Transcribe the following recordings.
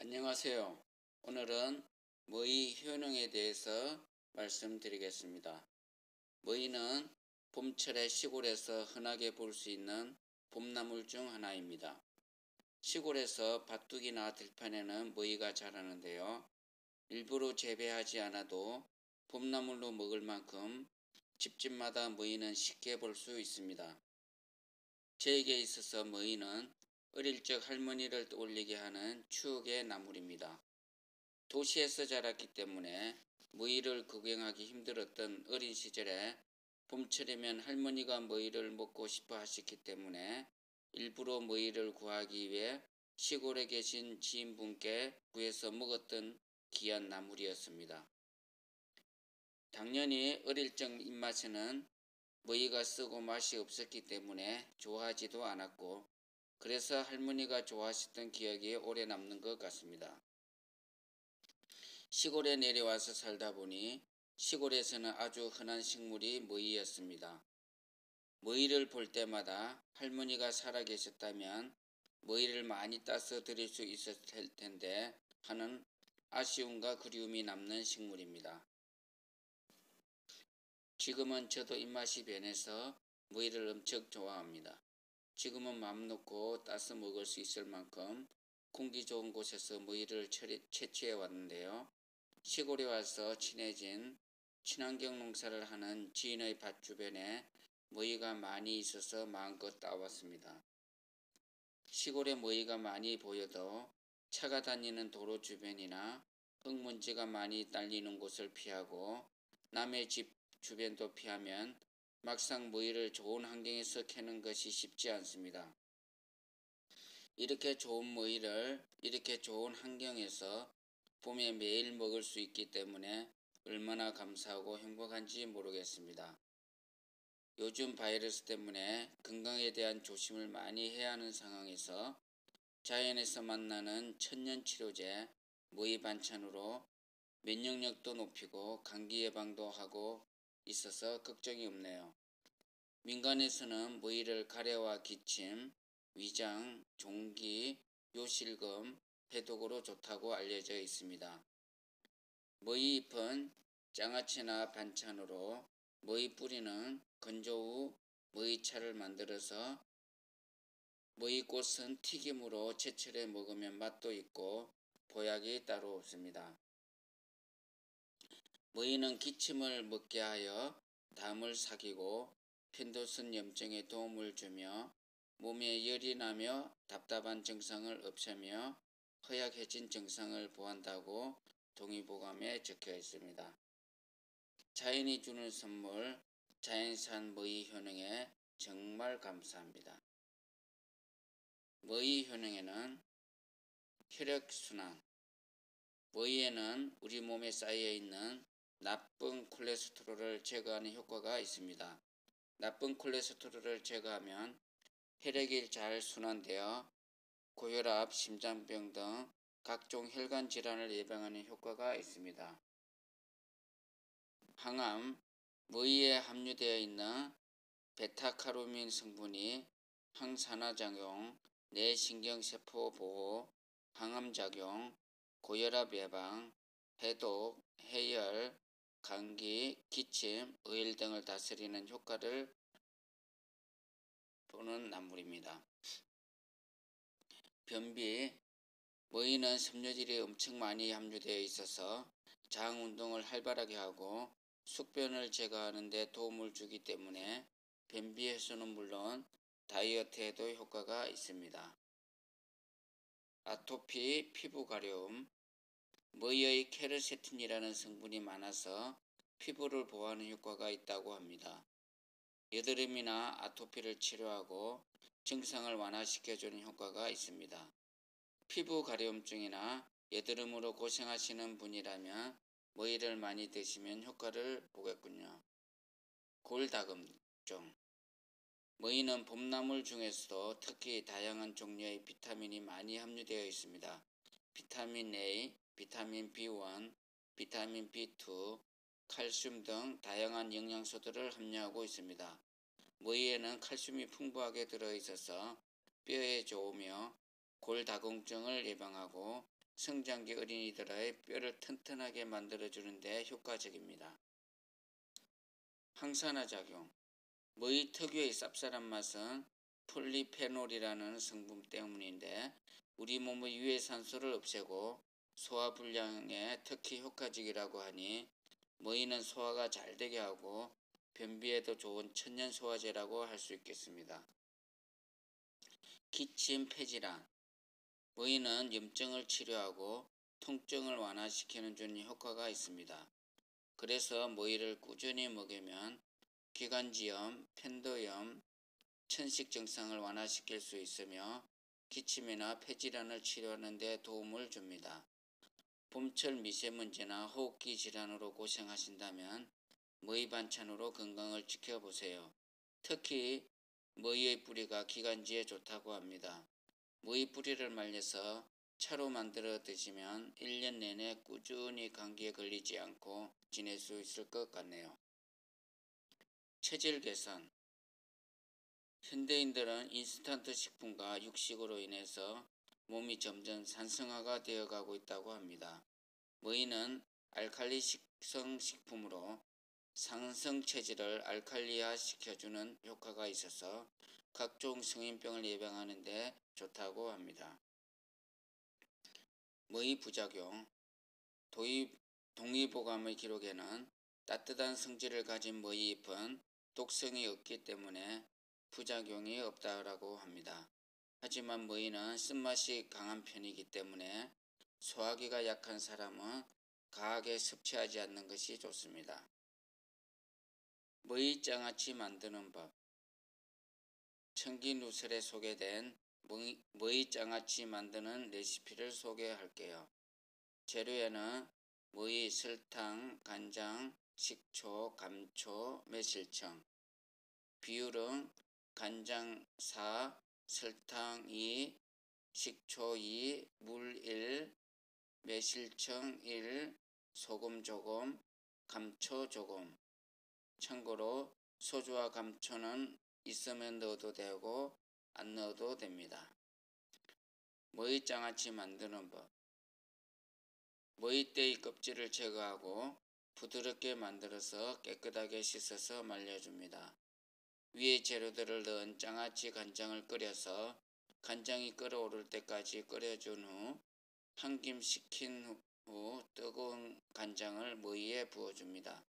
안녕하세요. 오늘은 머위 효능에 대해서 말씀드리겠습니다. 머위는 봄철에 시골에서 흔하게 볼 수 있는 봄나물 중 하나입니다. 시골에서 밭둑이나 들판에는 머위가 자라는데요. 일부러 재배하지 않아도 봄나물로 먹을 만큼 집집마다 머위는 쉽게 볼 수 있습니다. 저에게 있어서 머위는 어릴 적 할머니를 떠올리게 하는 추억의 나물입니다. 도시에서 자랐기 때문에 머위를 구경하기 힘들었던 어린 시절에 봄철이면 할머니가 머위를 먹고 싶어 하셨기 때문에 일부러 머위를 구하기 위해 시골에 계신 지인분께 구해서 먹었던 귀한 나물이었습니다. 당연히 어릴 적 입맛에는 머위가 쓰고 맛이 없었기 때문에 좋아하지도 않았고, 그래서 할머니가 좋아하셨던 기억이 오래 남는 것 같습니다. 시골에 내려와서 살다 보니 시골에서는 아주 흔한 식물이 머위였습니다. 머위를 볼 때마다 할머니가 살아계셨다면 머위를 많이 따서 드릴 수 있었을 텐데 하는 아쉬움과 그리움이 남는 식물입니다. 지금은 저도 입맛이 변해서 머위를 엄청 좋아합니다. 지금은 맘 놓고 따서 먹을 수 있을 만큼 공기 좋은 곳에서 머위를 채취해 왔는데요. 시골에 와서 친해진 친환경 농사를 하는 지인의 밭 주변에 머위가 많이 있어서 마음껏 따왔습니다. 시골에 머위가 많이 보여도 차가 다니는 도로 주변이나 흙먼지가 많이 딸리는 곳을 피하고 남의 집 주변도 피하면 막상 머위를 좋은 환경에서 캐는 것이 쉽지 않습니다. 이렇게 좋은 머위를 이렇게 좋은 환경에서 봄에 매일 먹을 수 있기 때문에 얼마나 감사하고 행복한지 모르겠습니다. 요즘 바이러스 때문에 건강에 대한 조심을 많이 해야 하는 상황에서 자연에서 만나는 천연치료제 머위 반찬으로 면역력도 높이고 감기 예방도 하고 있어서 걱정이 없네요. 민간에서는 머위를 가래와 기침, 위장, 종기, 요실금, 해독으로 좋다고 알려져 있습니다. 머위 잎은 장아찌나 반찬으로, 머위 뿌리는 건조 후 머위차를 만들어서, 머위 꽃은 튀김으로 제철에 먹으면 맛도 있고 보약이 따로 없습니다. 머위는 기침을 먹게 하여 담을 삭이고 편도선 염증에 도움을 주며 몸에 열이 나며 답답한 증상을 없애며 허약해진 증상을 보한다고 동의보감에 적혀 있습니다. 자연이 주는 선물, 자연산 머위 효능에 정말 감사합니다. 머위 효능에는 혈액순환, 머위에는 우리 몸에 쌓여있는 나쁜 콜레스테롤을 제거하는 효과가 있습니다. 나쁜 콜레스테롤을 제거하면 혈액이 잘 순환되어 고혈압, 심장병 등 각종 혈관 질환을 예방하는 효과가 있습니다. 항암, 머위에 함유되어 있는 베타카로민 성분이 항산화작용, 뇌신경세포 보호, 항암작용, 고혈압 예방, 해독, 해열, 감기, 기침, 의열 등을 다스리는 효과를 보는 나물입니다. 변비, 머위는 섬유질이 엄청 많이 함유되어 있어서 장 운동을 활발하게 하고 숙변을 제거하는 데 도움을 주기 때문에 변비 해소는 물론 다이어트에도 효과가 있습니다. 아토피, 피부 가려움, 머위의 케르세틴이라는 성분이 많아서 피부를 보호하는 효과가 있다고 합니다. 여드름이나 아토피를 치료하고 증상을 완화시켜주는 효과가 있습니다. 피부 가려움증이나 여드름으로 고생하시는 분이라면 머위를 많이 드시면 효과를 보겠군요. 골다공증, 머위는 봄나물 중에서도 특히 다양한 종류의 비타민이 많이 함유되어 있습니다. 비타민 A, 비타민 B1, 비타민 B2, 칼슘 등 다양한 영양소들을 함유하고 있습니다. 머위에는 칼슘이 풍부하게 들어있어서 뼈에 좋으며 골다공증을 예방하고 성장기 어린이들의 뼈를 튼튼하게 만들어주는 데 효과적입니다. 항산화 작용. 뭐의 특유의 쌉쌀한 맛은 폴리페놀이라는 성분 때문인데 우리 몸의 유해산소를 없애고 소화불량에 특히 효과적이라고 하니 뭐이는 소화가 잘 되게 하고 변비에도 좋은 천연 소화제라고 할 수 있겠습니다. 기침 폐질환. 뭐이는 염증을 치료하고 통증을 완화시키는 데 효과가 있습니다. 그래서 뭐이를 꾸준히 먹으면 기관지염, 편도염, 천식 증상을 완화시킬 수 있으며 기침이나 폐질환을 치료하는 데 도움을 줍니다. 봄철 미세먼지나 호흡기 질환으로 고생하신다면 뭐이 반찬으로 건강을 지켜보세요. 특히 뭐이의 뿌리가 기관지에 좋다고 합니다. 뭐이 뿌리를 말려서 차로 만들어 드시면 1년 내내 꾸준히 감기에 걸리지 않고 지낼 수 있을 것 같네요. 체질 개선. 현대인들은 인스턴트 식품과 육식으로 인해서 몸이 점점 산성화가 되어가고 있다고 합니다. 뭐이는 알칼리 식성 식품으로 상성 체질을 알칼리화 시켜주는 효과가 있어서 각종 성인병을 예방하는 데 좋다고 합니다. 뭐이 부작용. 동의보감의 기록에는 따뜻한 성질을 가진 뭐이 잎은 독성이 없기 때문에 부작용이 없다고 합니다. 하지만 뭐이는 쓴맛이 강한 편이기 때문에 소화기가 약한 사람은 과하게 섭취하지 않는 것이 좋습니다. 뭐이 장아찌 만드는 법. 청기누설에 소개된 뭐이 장아찌 만드는 레시피를 소개할게요. 재료에는 뭐이, 설탕, 간장, 식초, 감초, 매실청. 비율은 간장 4, 설탕 2, 식초 2, 물 1, 매실청 1, 소금 조금, 감초 조금. 참고로 소주와 감초는 있으면 넣어도 되고 안 넣어도 됩니다. 뭐이 장아찌 만드는 법. 뭐이대의 껍질을 제거하고 부드럽게 만들어서 깨끗하게 씻어서 말려줍니다. 위에 재료들을 넣은 장아찌 간장을 끓여서 간장이 끓어오를 때까지 끓여준 후 한 김 식힌 후 뜨거운 간장을 뭐이에 부어줍니다.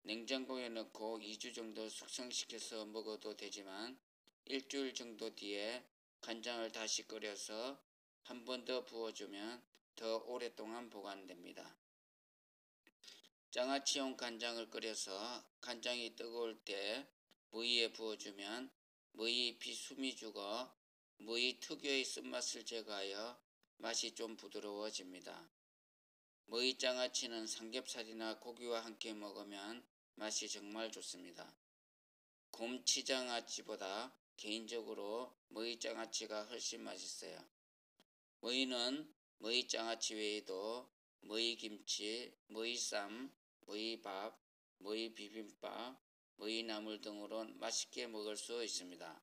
냉장고에 넣고 2주 정도 숙성시켜서 먹어도 되지만 일주일 정도 뒤에 간장을 다시 끓여서 한 번 더 부어주면 더 오랫동안 보관됩니다. 장아찌용 간장을 끓여서 간장이 뜨거울 때 뭐이에 부어주면 뭐이 잎이 숨이 죽어 뭐이 특유의 쓴맛을 제거하여 맛이 좀 부드러워집니다. 뭐이 장아찌는 삼겹살이나 고기와 함께 먹으면 맛이 정말 좋습니다. 곰치장아찌보다 개인적으로 뭐이 장아찌가 훨씬 맛있어요. 뭐이는 뭐이 장아찌 외에도 뭐이 김치, 뭐이 쌈, 뭐이 밥, 뭐이 비빔밥, 뭐이 나물 등으로 맛있게 먹을 수 있습니다.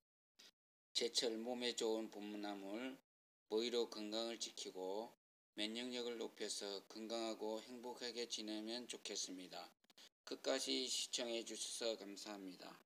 제철 몸에 좋은 봄나물 뭐이로 건강을 지키고 면역력을 높여서 건강하고 행복하게 지내면 좋겠습니다. 끝까지 시청해 주셔서 감사합니다.